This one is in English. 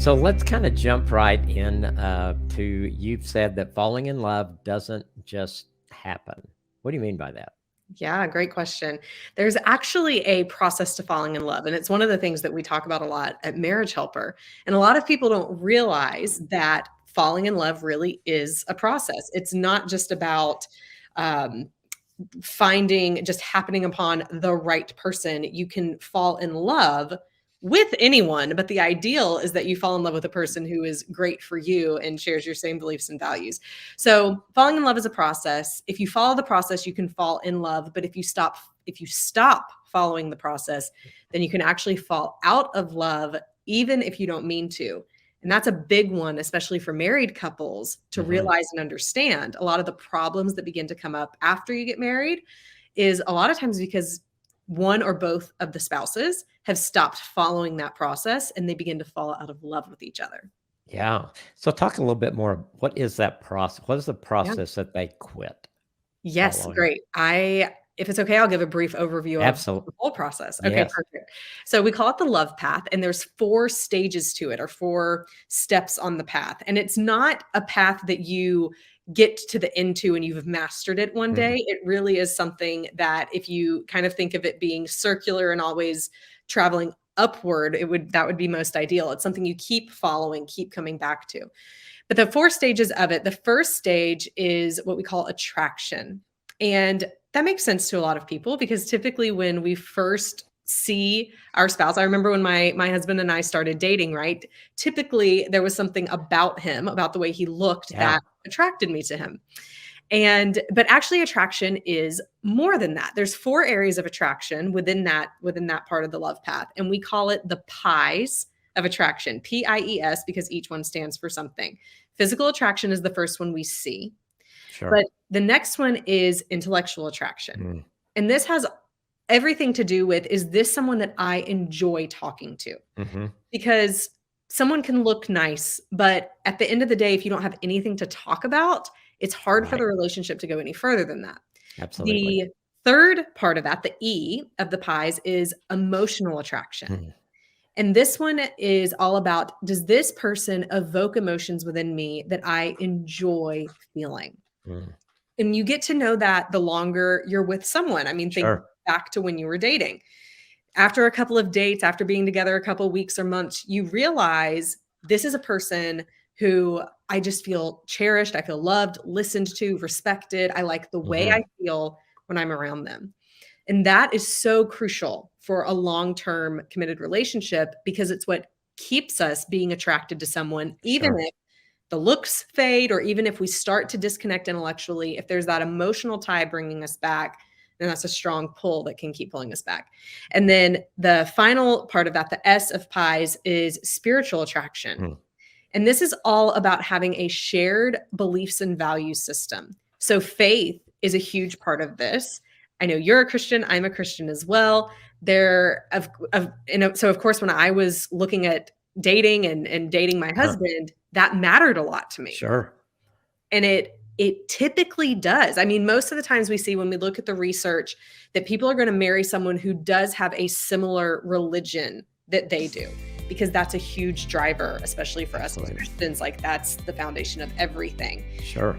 So let's kind of jump right in to you've said that falling in love doesn't just happen. What do you mean by that? Yeah, great question. There's actually a process to falling in love, and it's one of the things that we talk about a lot at Marriage Helper. And a lot of people don't realize that falling in love really is a process. It's not just about um, finding, just happening upon the right person. You can fall in love with anyone, but the ideal is that you fall in love with a person who is great for you and shares your same beliefs and values. So falling in love is a process. If you follow the process, you can fall in love, but if you stop following the process, then you can actually fall out of love even if you don't mean to. And that's a big one, especially for married couples to Hmm. realize and understand. A lot of the problems that begin to come up after you get married is a lot of times because one or both of the spouses have stopped following that process and they begin to fall out of love with each other. Yeah. So talk a little bit more. What is that process? What is the Yeah. process that they quit Yes, following? great. If it's okay, I'll give a brief overview of Absolutely. the whole process. Okay, Yes. perfect. So we call it the love path, and there's 4 stages to it, or 4 steps on the path. And it's not a path that you get to the end to and you've mastered it one Mm. day. It really is something that if you kind of think of it being circular and always traveling upward, that would be most ideal. It's something you keep following, keep coming back to. But the 4 stages of it, the first stage is what we call attraction. And that makes sense to a lot of people because typically when we first see our spouse, I remember when my husband and I started dating, right? Typically there was something about him, about the way he looked Yeah. that attracted me to him. But actually attraction is more than that. There's 4 areas of attraction within that part of the love path, and we call it the pies of attraction. PIES, because each one stands for something. Physical attraction is the first one we see, Sure. but the next one is intellectual attraction. Mm. And this has everything to do with, is this someone that I enjoy talking to? Hmm. Because someone can look nice, but at the end of the day, if you don't have anything to talk about, it's hard for Right. the relationship to go any further than that. Absolutely. The third part of that, the E of the pies, is emotional attraction. Mm. And this one is all about, does this person evoke emotions within me that I enjoy feeling? Mm. And you get to know that the longer you're with someone. I mean, think Sure. back to when you were dating. After a couple of dates, after being together a couple of weeks or months, you realize this is a person who I just feel cherished, I feel loved, listened to, respected. I like the way I Hmm. feel when I'm around them. And that is so crucial for a long-term committed relationship because it's what keeps us being attracted to someone, even Sure. if the looks fade or even if we start to disconnect intellectually. If there's that emotional tie bringing us back, then that's a strong pull that can keep pulling us back. And then the final part of that, the S of pies, is spiritual attraction. Mm. And this is all about having a shared beliefs and value system. So faith is a huge part of this. I know you're a Christian, I'm a Christian as well. So of course, when I was looking at dating and dating my Huh. husband, that mattered a lot to me. Sure. And it typically does. I mean, most of the times we see when we look at the research that people are going to marry someone who does have a similar religion that they do, because that's a huge driver, especially for us as Absolutely. Christians. Like, that's the foundation of everything. Sure.